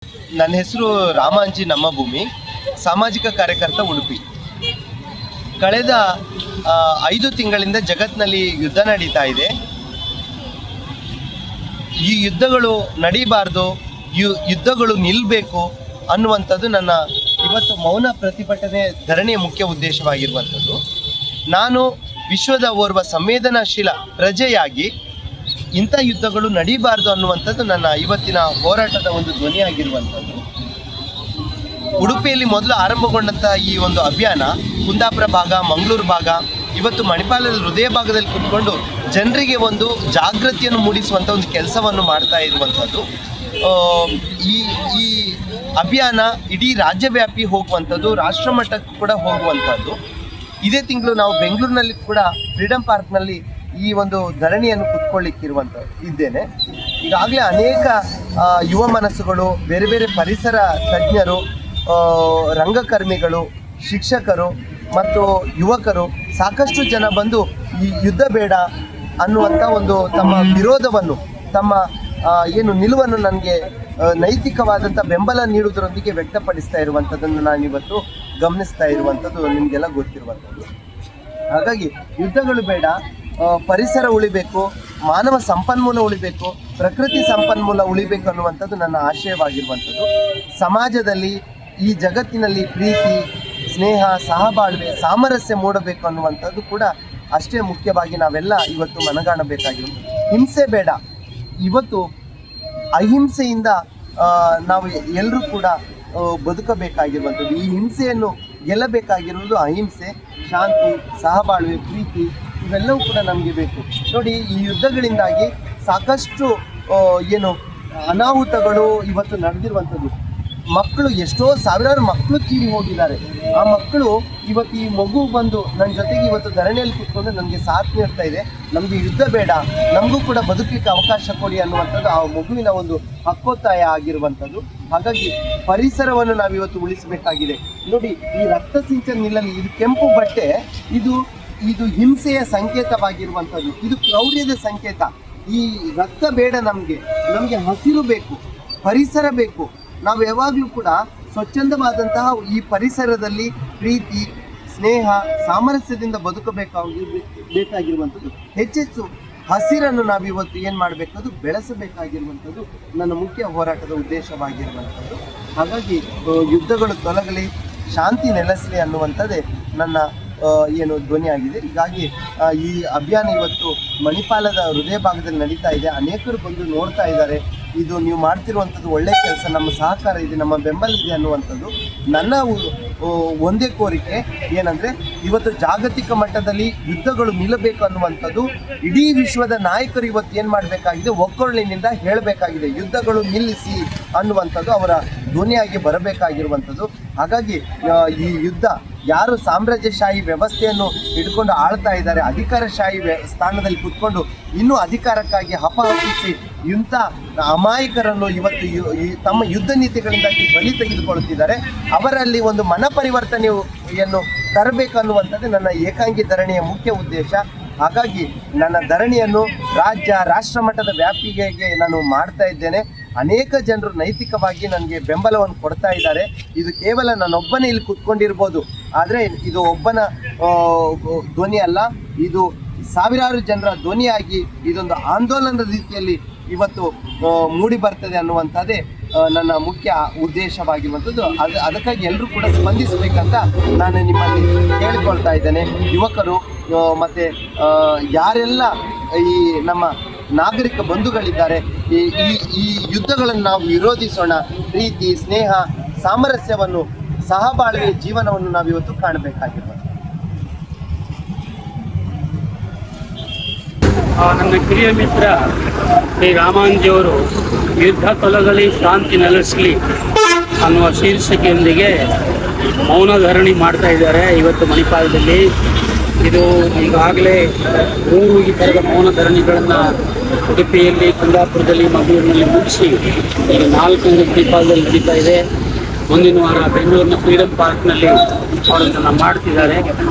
ನನ್ನ ಹೆಸರು ರಾಮಾಂಜಿ ನಮ್ಮ ಭೂಮಿ, ಸಾಮಾಜಿಕ ಕಾರ್ಯಕರ್ತ ಉಡುಪಿ. ಕಳೆದ 5 ತಿಂಗಳಿಂದ ಜಗತ್ತಿನಲ್ಲಿ ಯುದ್ಧ ನಡೀತಾ ಇದೆ. ಈ ಯುದ್ಧಗಳು ನಡೀಬಾರ್ದು, ಯುದ್ಧಗಳು ನಿಲ್ಲಬೇಕು ಅನ್ನುವಂಥದ್ದು ನನ್ನ ಇವತ್ತು ಮೌನ ಪ್ರತಿಭಟನೆ ಧರಣಿಯ ಮುಖ್ಯ ಉದ್ದೇಶವಾಗಿರುವಂಥದ್ದು. ನಾನು ವಿಶ್ವದ ಓರ್ವ ಸಂವೇದನಾಶೀಲ ಪ್ರಜೆಯಾಗಿ ಇಂಥ ಯುದ್ಧಗಳು ನಡೀಬಾರ್ದು ಅನ್ನುವಂಥದ್ದು ನನ್ನ ಇವತ್ತಿನ ಹೋರಾಟದ ಒಂದು ಧ್ವನಿಯಾಗಿರುವಂಥದ್ದು. ಉಡುಪಿಯಲ್ಲಿ ಮೊದಲು ಆರಂಭಗೊಂಡಂಥ ಈ ಒಂದು ಅಭಿಯಾನ ಕುಂದಾಪುರ ಭಾಗ, ಮಂಗಳೂರು ಭಾಗ, ಇವತ್ತು ಮಣಿಪಾಲದ ಹೃದಯ ಭಾಗದಲ್ಲಿ ಕುತ್ಕೊಂಡು ಜನರಿಗೆ ಒಂದು ಜಾಗೃತಿಯನ್ನು ಮೂಡಿಸುವಂಥ ಒಂದು ಕೆಲಸವನ್ನು ಮಾಡ್ತಾ ಇರುವಂಥದ್ದು. ಈ ಅಭಿಯಾನ ಇಡೀ ರಾಜ್ಯವ್ಯಾಪಿ ಹೋಗುವಂಥದ್ದು, ರಾಷ್ಟ್ರ ಮಟ್ಟಕ್ಕೂ ಕೂಡ ಹೋಗುವಂಥದ್ದು. ಇದೇ ತಿಂಗಳು ನಾವು ಬೆಂಗಳೂರಿನಲ್ಲಿ ಕೂಡ ಫ್ರೀಡಮ್ ಪಾರ್ಕ್ನಲ್ಲಿ ಈ ಒಂದು ಧರಣಿಯನ್ನು ಇದ್ದೇನೆ. ಈಗಾಗಲೇ ಅನೇಕ ಯುವ ಮನಸ್ಸುಗಳು, ಬೇರೆ ಬೇರೆ ಪರಿಸರ ತಜ್ಞರು, ರಂಗಕರ್ಮಿಗಳು, ಶಿಕ್ಷಕರು ಮತ್ತು ಯುವಕರು ಸಾಕಷ್ಟು ಜನ ಬಂದು ಈ ಯುದ್ಧ ಬೇಡ ಅನ್ನುವಂಥ ಒಂದು ತಮ್ಮ ವಿರೋಧವನ್ನು, ತಮ್ಮ ನಿಲುವನ್ನು ನನಗೆ ನೈತಿಕವಾದಂಥ ಬೆಂಬಲ ನೀಡುವುದರೊಂದಿಗೆ ವ್ಯಕ್ತಪಡಿಸ್ತಾ ಇರುವಂಥದ್ದನ್ನು ನಾನಿವತ್ತು ಗಮನಿಸ್ತಾ ಇರುವಂಥದ್ದು ನಿಮಗೆಲ್ಲ ಗೊತ್ತಿರುವಂಥದ್ದು. ಹಾಗಾಗಿ ಯುದ್ಧಗಳು ಬೇಡ, ಪರಿಸರ ಉಳಿಬೇಕು, ಮಾನವ ಸಂಪನ್ಮೂಲ ಉಳಿಬೇಕು, ಪ್ರಕೃತಿ ಸಂಪನ್ಮೂಲ ಉಳಿಬೇಕು ಅನ್ನುವಂಥದ್ದು ನನ್ನ ಆಶಯವಾಗಿರುವಂಥದ್ದು. ಸಮಾಜದಲ್ಲಿ, ಈ ಜಗತ್ತಿನಲ್ಲಿ ಪ್ರೀತಿ, ಸ್ನೇಹ, ಸಹಬಾಳ್ವೆ, ಸಾಮರಸ್ಯ ಮೂಡಬೇಕು ಅನ್ನುವಂಥದ್ದು ಕೂಡ ಅಷ್ಟೇ ಮುಖ್ಯವಾಗಿ ನಾವೆಲ್ಲ ಇವತ್ತು ಮನಗಾಣಬೇಕಾಗಿರುವುದು. ಹಿಂಸೆ ಬೇಡ. ಇವತ್ತು ಅಹಿಂಸೆಯಿಂದ ನಾವು ಎಲ್ಲರೂ ಕೂಡ ಬದುಕಬೇಕಾಗಿರುವಂಥದ್ದು. ಈ ಹಿಂಸೆಯನ್ನು ಗೆಲ್ಲಬೇಕಾಗಿರುವುದು ಅಹಿಂಸೆ, ಶಾಂತಿ, ಸಹಬಾಳ್ವೆ, ಪ್ರೀತಿ ಇವೆಲ್ಲವೂ ಕೂಡ ನಮಗೆ ಬೇಕು. ನೋಡಿ, ಈ ಯುದ್ಧಗಳಿಂದಾಗಿ ಸಾಕಷ್ಟು ಅನಾಹುತಗಳು ಇವತ್ತು ನಡೆದಿರುವಂಥದ್ದು. ಮಕ್ಕಳು, ಎಷ್ಟೋ ಸಾವಿರಾರು ಮಕ್ಕಳು ತೀರಿ ಹೋಗಿದ್ದಾರೆ. ಆ ಮಕ್ಕಳು ಇವತ್ತು, ಈ ಮಗು ಬಂದು ನನ್ನ ಜೊತೆಗೆ ಇವತ್ತು ಧರಣಿಯಲ್ಲಿ ಕೂತ್ಕೊಂಡು ನನಗೆ ಸಾಥ್ ನೀಡ್ತಾ ಇದೆ. ನಮಗೆ ಯುದ್ಧ ಬೇಡ, ನಮಗೂ ಕೂಡ ಬದುಕಲಿಕ್ಕೆ ಅವಕಾಶ ಕೊಡಿ ಅನ್ನುವಂಥದ್ದು ಆ ಮಗುವಿನ ಒಂದು ಹಕ್ಕೊತ್ತಾಯ ಆಗಿರುವಂಥದ್ದು. ಹಾಗಾಗಿ ಪರಿಸರವನ್ನು ನಾವಿವತ್ತು ಉಳಿಸಬೇಕಾಗಿದೆ. ನೋಡಿ, ಈ ರಕ್ತ ಸಿಂಚನ ನಿಲ್ಲಲ್ಲಿ ಇದು ಕೆಂಪು ಬಟ್ಟೆ, ಇದು ಹಿಂಸೆಯ ಸಂಕೇತವಾಗಿರುವಂಥದ್ದು, ಇದು ಕ್ರೌರ್ಯದ ಸಂಕೇತ. ಈ ರಕ್ತ ಬೇಡ, ನಮಗೆ ಹಸಿರು ಬೇಕು, ಪರಿಸರ ಬೇಕು. ನಾವು ಯಾವಾಗಲೂ ಕೂಡ ಸ್ವಚ್ಛಂದವಾದಂತಹ ಈ ಪರಿಸರದಲ್ಲಿ ಪ್ರೀತಿ, ಸ್ನೇಹ, ಸಾಮರಸ್ಯದಿಂದ ಬೇಕಾಗಿರುವಂಥದ್ದು. ಹೆಚ್ಚೆಚ್ಚು ಹಸಿರನ್ನು ನಾವಿವತ್ತು ಏನು ಮಾಡಬೇಕು, ಬೆಳೆಸಬೇಕಾಗಿರುವಂಥದ್ದು ನನ್ನ ಮುಖ್ಯ ಹೋರಾಟದ ಉದ್ದೇಶವಾಗಿರುವಂಥದ್ದು. ಹಾಗಾಗಿ ಯುದ್ಧಗಳು ತೊಲಗಲಿ, ಶಾಂತಿ ನೆಲೆಸಲಿ ಅನ್ನುವಂಥದ್ದೇ ನನ್ನ ಧ್ವನಿಯಾಗಿದೆ. ಹೀಗಾಗಿ ಈ ಅಭಿಯಾನ ಇವತ್ತು ಮಣಿಪಾಲದ ಹೃದಯ ಭಾಗದಲ್ಲಿ ನಡೀತಾ ಇದೆ. ಅನೇಕರು ಬಂದು ನೋಡ್ತಾ ಇದ್ದಾರೆ. ಇದು ನೀವು ಮಾಡ್ತಿರುವಂಥದ್ದು ಒಳ್ಳೆಯ ಕೆಲಸ, ನಮ್ಮ ಸಹಕಾರ ಇದೆ, ನಮ್ಮ ಬೆಂಬಲ ಇದೆ ಅನ್ನುವಂಥದ್ದು. ನನ್ನ ಒಂದೇ ಕೋರಿಕೆ ಏನಂದರೆ, ಇವತ್ತು ಜಾಗತಿಕ ಮಟ್ಟದಲ್ಲಿ ಯುದ್ಧಗಳು ನಿಲ್ಲಬೇಕು ಅನ್ನುವಂಥದ್ದು ಇಡೀ ವಿಶ್ವದ ನಾಯಕರು ಇವತ್ತು ಏನು ಮಾಡಬೇಕಾಗಿದೆ, ಒಕ್ಕೊರಳಿನಿಂದ ಹೇಳಬೇಕಾಗಿದೆ. ಯುದ್ಧಗಳು ನಿಲ್ಲಿಸಿ ಅನ್ನುವಂಥದ್ದು ಅವರ ಧ್ವನಿಯಾಗಿ ಬರಬೇಕಾಗಿರುವಂಥದ್ದು. ಹಾಗಾಗಿ ಈ ಯುದ್ಧ ಯಾರು ಸಾಮ್ರಾಜ್ಯಶಾಹಿ ವ್ಯವಸ್ಥೆಯನ್ನು ಹಿಡ್ಕೊಂಡು ಆಳ್ತಾ ಇದ್ದಾರೆ, ಅಧಿಕಾರಶಾಹಿ ಸ್ಥಾನದಲ್ಲಿ ಕೂತ್ಕೊಂಡು ಇನ್ನೂ ಅಧಿಕಾರಕ್ಕಾಗಿ ಹಪಹಪಿಸಿ ಇಂಥ ಅಮಾಯಕರನ್ನು ಇವತ್ತು ತಮ್ಮ ಯುದ್ಧ ನೀತಿಗಳಿಂದಾಗಿ ಬಲಿ ತೆಗೆದುಕೊಳ್ಳುತ್ತಿದ್ದಾರೆ. ಅವರಲ್ಲಿ ಒಂದು ಮನಪರಿವರ್ತನೆಯನ್ನು ತರಬೇಕು ಅನ್ನುವಂಥದ್ದು ನನ್ನ ಏಕಾಂಗಿ ಧರಣಿಯ ಮುಖ್ಯ ಉದ್ದೇಶ. ಹಾಗಾಗಿ ನನ್ನ ಧರಣಿಯನ್ನು ರಾಷ್ಟ್ರ ಮಟ್ಟದ ವ್ಯಾಪ್ತಿಗೆ ನಾನು ಮಾಡ್ತಾ ಇದ್ದೇನೆ. ಅನೇಕ ಜನರು ನೈತಿಕವಾಗಿ ನನಗೆ ಬೆಂಬಲವನ್ನು ಕೊಡ್ತಾ ಇದ್ದಾರೆ. ಇದು ಕೇವಲ ನಾನೊಬ್ಬನೇ ಇಲ್ಲಿ ಕೂತ್ಕೊಂಡಿರ್ಬೋದು, ಆದರೆ ಇದು ಒಬ್ಬನ ಧ್ವನಿ ಅಲ್ಲ, ಇದು ಸಾವಿರಾರು ಜನರ ಧ್ವನಿಯಾಗಿ ಇದೊಂದು ಆಂದೋಲನದ ರೀತಿಯಲ್ಲಿ ಇವತ್ತು ಮೂಡಿ ಬರ್ತದೆ ಅನ್ನುವಂಥದ್ದೇ ನನ್ನ ಮುಖ್ಯ ಉದ್ದೇಶವಾಗಿರುವಂಥದ್ದು. ಅದಕ್ಕಾಗಿ ಎಲ್ಲರೂ ಕೂಡ ಸ್ಪಂದಿಸಬೇಕಂತ ನಾನು ನಿಮ್ಮಲ್ಲಿ ಕೇಳಿಕೊಳ್ತಾ ಇದ್ದೇನೆ. ಯುವಕರು ಮತ್ತು ಯಾರೆಲ್ಲ ಈ ನಮ್ಮ ನಾಗರಿಕ ಬಂಧುಗಳಿದ್ದಾರೆ, ಈ ಯುದ್ಧಗಳನ್ನು ನಾವು ವಿರೋಧಿಸೋಣ. ಪ್ರೀತಿ, ಸ್ನೇಹ, ಸಾಮರಸ್ಯವನ್ನು, ಸಹಬಾಳ್ವೆ ಜೀವನವನ್ನು ನಾವಿವತ್ತು ಕಾಣಬೇಕಾಗಿರುವುದು. ನನ್ನ ಕಿರಿಯ ಮಿತ್ರ ಶ್ರೀ ರಾಮಾಂಜಿಯವರು ಯುದ್ಧ ತೊಲಗಲಿ, ಶಾಂತಿ ನೆಲೆಸಲಿ ಅನ್ನುವ ಶೀರ್ಷಿಕೆಯೊಂದಿಗೆ ಮೌನ ಧರಣಿ ಮಾಡ್ತಾ ಇದ್ದಾರೆ ಇವತ್ತು ಮಣಿಪಾಲದಲ್ಲಿ. ಇದು ಈಗಾಗಲೇ 3 ಈ ಥರದ ಮೌನ ಧರಣಿಗಳನ್ನು ಉಡುಪಿಯಲ್ಲಿ, ಕುಂದಾಪುರದಲ್ಲಿ, ಮಂಗಳೂರಿನಲ್ಲಿ ಮುಗಿಸಿ ಈಗ 4 ಮಣಿಪಾಲದಲ್ಲಿ ನಡೀತಾ ಇದೆ. ಮುಂದಿನ ವಾರ ಬೆಂಗಳೂರಿನ ಫ್ರೀಡಮ್ ಪಾರ್ಕ್ನಲ್ಲಿ ಅವರನ್ನು ಮಾಡ್ತಿದ್ದಾರೆ.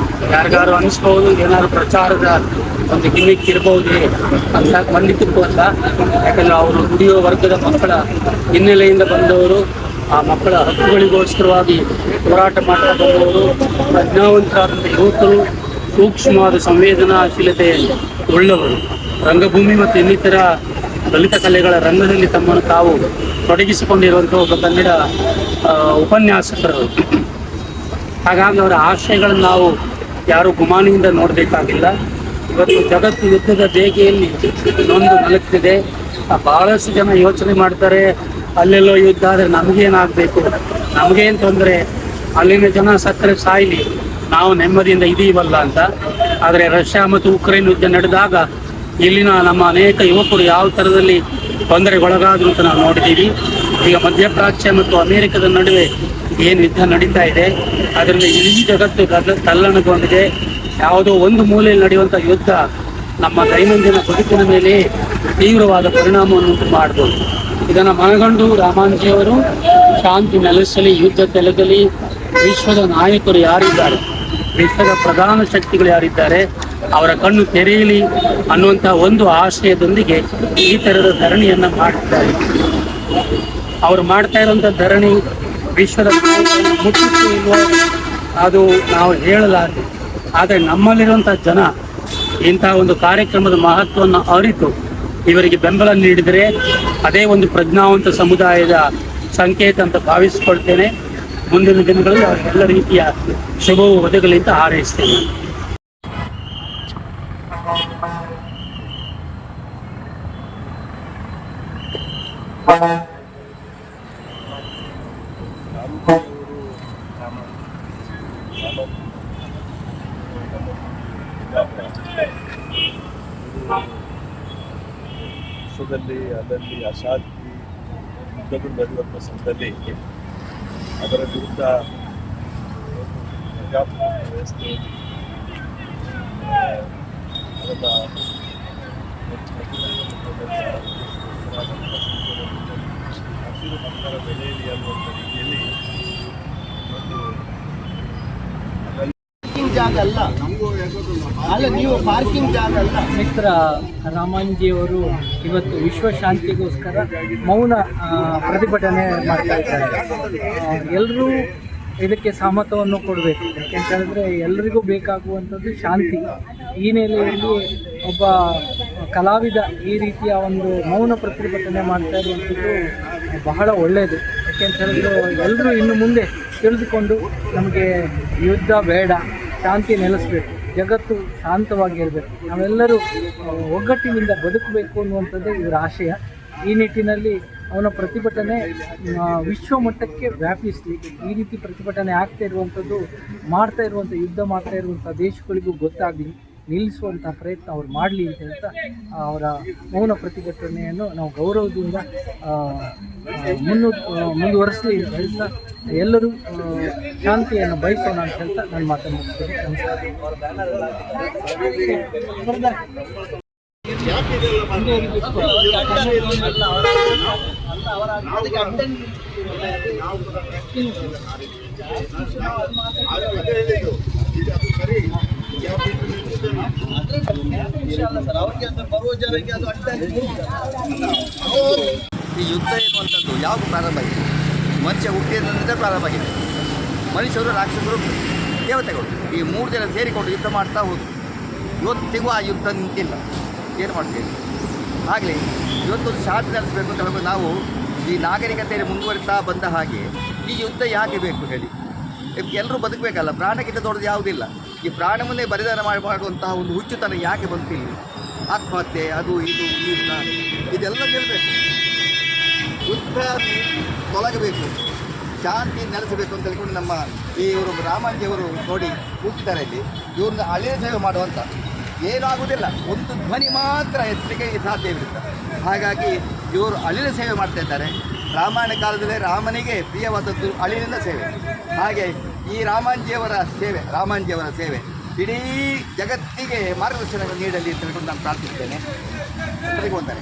ಯಾರಿಗಾರು ಅನಿಸ್ಬೋದು ಏನಾದ್ರು ಪ್ರಚಾರದ ಒಂದು ಗಿಮಿಕ್ ಇರಬಹುದೇ ಅಂತ, ಖಂಡಿತಕ್ಕೂ ಅಲ್ಲ. ಯಾಕಂದರೆ ಅವರು ದುಡಿಯೋ ವರ್ಗದ ಮಕ್ಕಳ ಹಿನ್ನೆಲೆಯಿಂದ ಬಂದವರು, ಆ ಮಕ್ಕಳ ಹಕ್ಕುಗಳಿಗೋಸ್ಕರವಾಗಿ ಹೋರಾಟ ಮಾಡ್ತಾ ಬಂದವರು, ಪ್ರಜ್ಞಾವಂತರಾದಂಥ ಯುವಕರು, ಸೂಕ್ಷ್ಮವಾದ ಸಂವೇದನಾಶೀಲತೆ ಉಳ್ಳವರು, ರಂಗಭೂಮಿ ಮತ್ತು ಇನ್ನಿತರ ಲಲಿತ ಕಲೆಗಳ ರಂಗದಲ್ಲಿ ತಮ್ಮನ್ನು ತಾವು ತೊಡಗಿಸಿಕೊಂಡಿರುವಂಥ ಒಬ್ಬ ಕನ್ನಡ ಉಪನ್ಯಾಸಕರು. ಹಾಗಾಗಿ ಅವರ ಆಶಯಗಳನ್ನು ನಾವು ಯಾರು ಗುಮಾನಿಯಿಂದ ನೋಡಬೇಕಾಗಿಲ್ಲ. ಇವತ್ತು ಜಗತ್ತು ಯುದ್ಧದ ಬೇಗೆಯಲ್ಲಿ ನೊಂದು ನಲುಗ್ತಿದೆ. ಬಹಳಷ್ಟು ಜನ ಯೋಚನೆ ಮಾಡ್ತಾರೆ, ಅಲ್ಲೆಲ್ಲೋ ಯುದ್ಧ ಆದರೆ ನಮಗೇನಾಗಬೇಕು, ನಮಗೇನು ತೊಂದರೆ, ಅಲ್ಲಿನ ಜನ ಸತ್ತರೆ ಸಾಯಲಿ, ನಾವು ನೆಮ್ಮದಿಯಿಂದ ಇದೀವಲ್ಲ ಅಂತ. ಆದರೆ ರಷ್ಯಾ ಮತ್ತು ಉಕ್ರೇನ್ ಯುದ್ಧ ನಡೆದಾಗ ಇಲ್ಲಿನ ನಮ್ಮ ಅನೇಕ ಯುವಕರು ಯಾವ ಥರದಲ್ಲಿ ತೊಂದರೆಗೊಳಗಾದ್ರು ಅಂತ ನಾವು ನೋಡಿದ್ದೀವಿ. ಈಗ ಮಧ್ಯಪ್ರಾಚ್ಯ ಮತ್ತು ಅಮೇರಿಕದ ನಡುವೆ ಏನು ಯುದ್ಧ ನಡೀತಾ ಇದೆ, ಅದರಿಂದ ಇಡೀ ಜಗತ್ತು ತಲ್ಲಣಗೊಂಡಿದೆ. ಯಾವುದೋ ಒಂದು ಮೂಲೆಯಲ್ಲಿ ನಡೆಯುವಂಥ ಯುದ್ಧ ನಮ್ಮ ದೈನಂದಿನ ಬದುಕಿನ ಮೇಲೆ ತೀವ್ರವಾದ ಪರಿಣಾಮವನ್ನು ಉಂಟು ಮಾಡ್ಬೋದು. ಇದನ್ನು ಮನಗಂಡು ರಾಮಾಂಜಿಯವರು ಶಾಂತಿ ನೆಲೆಸಲಿ, ಯುದ್ಧ ತೆಲಗಲಿ, ವಿಶ್ವದ ನಾಯಕರು ಯಾರಿದ್ದಾರೆ, ವಿಶ್ವದ ಪ್ರಧಾನ ಶಕ್ತಿಗಳು ಯಾರಿದ್ದಾರೆ ಅವರ ಕಣ್ಣು ತೆರೆಯಲಿ ಅನ್ನುವಂಥ ಒಂದು ಆಶಯದೊಂದಿಗೆ ಈ ಥರದ ಧರಣಿಯನ್ನು ಮಾಡ್ತಿದ್ದಾರೆ. ಅವರು ಮಾಡ್ತಾ ಇರುವಂಥ ಧರಣಿ ವಿಶ್ವದ ನಾಯಕರನ್ನು ಮುಟ್ಟಿತ್ತು ಇಲ್ವೋ ಅದು ನಾವು ಹೇಳಲಾರೆ. ಆದರೆ ನಮ್ಮಲ್ಲಿರುವಂಥ ಜನ ಇಂಥ ಒಂದು ಕಾರ್ಯಕ್ರಮದ ಮಹತ್ವವನ್ನು ಅರಿತು ಇವರಿಗೆ ಬೆಂಬಲ ನೀಡಿದರೆ ಅದೇ ಒಂದು ಪ್ರಜ್ಞಾವಂತ ಸಮುದಾಯದ ಸಂಕೇತ ಅಂತ ಭಾವಿಸಿಕೊಳ್ತೇನೆ. ಮುಂದಿನ ದಿನಗಳಲ್ಲಿ ಅವರಿಗೆಲ್ಲ ರೀತಿಯ ಶುಭವು ಒದಗಲಿ ಅಂತ ಹಾರೈಸ್ತೇನೆ. ವಿಶ್ವದಲ್ಲಿ ಅದರಲ್ಲಿ ಅಶಾಂತಿ ಯುದ್ಧಗಳು ನಡೆಯುವಂಥ ಸಮಯದಲ್ಲಿ ಅದರ ವಿರುದ್ಧ ಪ್ರಜಾಪ್ರಭುತ್ವ ವ್ಯವಸ್ಥೆ ಹಸಿರು ಮಕ್ಕಳ ಬೆಳೆಯಲಿ ಅನ್ನುವಂಥ ರೀತಿಯಲ್ಲಿ ಒಂದು ಪಾರ್ಕಿಂಗ್ ಜಾಗ ಅಲ್ಲ, ನೀವು ಪಾರ್ಕಿಂಗ್ ಜಾಗ ಅಲ್ಲ. ಮಿತ್ರ ರಾಮಾಂಜಿಯವರು ಇವತ್ತು ವಿಶ್ವ ಶಾಂತಿಗೋಸ್ಕರ ಮೌನ ಪ್ರತಿಭಟನೆ ಮಾಡ್ತಾ ಇದ್ದಾರೆ. ಎಲ್ಲರೂ ಇದಕ್ಕೆ ಸಹಮತವನ್ನು ಕೊಡಬೇಕು. ಯಾಕೆಂತೇಳಿದ್ರೆ ಎಲ್ಲರಿಗೂ ಬೇಕಾಗುವಂಥದ್ದು ಶಾಂತಿ. ಈ ನೆಲೆಯಲ್ಲಿ ಒಬ್ಬ ಕಲಾವಿದ ಈ ರೀತಿಯ ಒಂದು ಮೌನ ಪ್ರತಿಭಟನೆ ಮಾಡ್ತಾ ಇರುವಂಥದ್ದು ಬಹಳ ಒಳ್ಳೆಯದು. ಯಾಕೆಂತೇಳಿದ್ರೆ ಎಲ್ಲರೂ ಇನ್ನು ಮುಂದೆ ತಿಳಿದುಕೊಂಡು ನಮಗೆ ಯುದ್ಧ ಬೇಡ, ಶಾಂತಿ ನೆಲೆಸಬೇಕು, ಜಗತ್ತು ಶಾಂತವಾಗಿರಬೇಕು, ನಾವೆಲ್ಲರೂ ಒಗ್ಗಟ್ಟಿನಿಂದ ಬದುಕಬೇಕು ಅನ್ನುವಂಥದ್ದೇ ಇವರ ಆಶಯ. ಈ ನಿಟ್ಟಿನಲ್ಲಿ ಅವನ ಪ್ರತಿಭಟನೆ ವಿಶ್ವ ಮಟ್ಟಕ್ಕೆ ವ್ಯಾಪಿಸಲಿ. ಈ ರೀತಿ ಪ್ರತಿಭಟನೆ ಆಗ್ತಾ ಇರುವಂಥದ್ದು, ಮಾಡ್ತಾ ಇರುವಂಥ ಯುದ್ಧ ಮಾಡ್ತಾ ಇರುವಂಥ ದೇಶಗಳಿಗೂ ಗೊತ್ತಾಗಲಿ, ನಿಲ್ಲಿಸುವಂಥ ಪ್ರಯತ್ನ ಅವ್ರು ಮಾಡಲಿ ಅಂತ ಹೇಳ್ತಾ ಅವರ ಮೌನ ಪ್ರತಿಭಟನೆಯನ್ನು ನಾವು ಗೌರವದಿಂದ ಮುಂದುವರಿಸಲಿ ಅಂತ ಹೇಳ್ತಾ ಎಲ್ಲರೂ ಶಾಂತಿಯನ್ನು ಬಯಸೋಣ ಅಂತ ಹೇಳ್ತಾ ನಾನು ಮಾತನ್ನು ಮುಗಿಸ್ತೇನೆ. ಈ ಯುದ್ಧ ಎನ್ನುವಂಥದ್ದು ಯಾವುದು ಪ್ರಾರಂಭ ಆಗಿದೆ? ಮನುಷ್ಯ ಹುಟ್ಟಿದಂತೆ ಪ್ರಾರಂಭ ಆಗಿದೆ. ಮನುಷ್ಯರು, ರಾಕ್ಷಸರು, ದೇವತೆಗಳು ಈ ಮೂರು ಜನ ಸೇರಿಕೊಂಡು ಯುದ್ಧ ಮಾಡ್ತಾ ಹೋದ್ರು. ಇವತ್ತಿಗೂ ಆ ಯುದ್ಧ ನಿಂತಿಲ್ಲ. ಏನು ಮಾಡ್ತೀವಿ? ಆಗಲಿ ಇವತ್ತೊಂದು ಶಾಂತಿ ನಡೆಸಬೇಕು ಅಂತ ಹೇಳುವಾಗ ನಾವು ಈ ನಾಗರಿಕತೆಯಲ್ಲಿ ಮುಂದುವರಿತಾ ಬಂದ ಹಾಗೆ ಈ ಯುದ್ಧ ಯಾಕೆ ಬೇಕು ಹೇಳಿ? ಎಲ್ಲರೂ ಬದುಕಬೇಕಲ್ಲ. ಪ್ರಾಣಕ್ಕಿಂತ ದೊಡ್ಡದು ಯಾವುದಿಲ್ಲ. ಈ ಪ್ರಾಣವನ್ನೇ ಬಲಿದಾನ ಮಾಡುವಂತಹ ಒಂದು ಹುಚ್ಚುತನ ಯಾಕೆ ಬಂತಿಲ್ಲ? ಆತ್ಮಹತ್ಯೆ, ಅದು ಇದು ಇದೆಲ್ಲ ಗೆಲ್ಲಬೇಕು. ಯುದ್ಧ ತೊಲಗಬೇಕು, ಶಾಂತಿ ನೆಲೆಸಬೇಕು ಅಂತ ಹೇಳ್ಕೊಂಡು ನಮ್ಮ ಇವರು ರಾಮಾಂಜಿಯವರು ನೋಡಿ ಕೂಗ್ತಾರೆ. ಇಲ್ಲಿ ಇವ್ರನ್ನ ಹಳೆಯ ಸೇವೆ ಮಾಡುವಂಥ ಏನಾಗುವುದಿಲ್ಲ, ಒಂದು ಧ್ವನಿ ಮಾತ್ರ ಎಚ್ಚರಿಕೆಗೆ ಸಾಧ್ಯವಿರುತ್ತೆ. ಹಾಗಾಗಿ ಇವರು ಅಳಿಲ ಸೇವೆ ಮಾಡ್ತಾ ಇದ್ದಾರೆ. ರಾಮಾಯಣ ಕಾಲದಲ್ಲೇ ರಾಮನಿಗೆ ಪ್ರಿಯವಾದದ್ದು ಅಳಿಲಿನ ಸೇವೆ. ಹಾಗೆ ಈ ರಾಮಾಂಜಿಯವರ ಸೇವೆ ಇಡೀ ಜಗತ್ತಿಗೆ ಮಾರ್ಗದರ್ಶನ ನೀಡಲಿ ಅಂತ ಹೇಳ್ಕೊಂಡು ನಾನು ಪ್ರಾರ್ಥಿಸ್ತೇನೆ. ಎಲ್ಲರಿಗೂ ಒಂದರೆ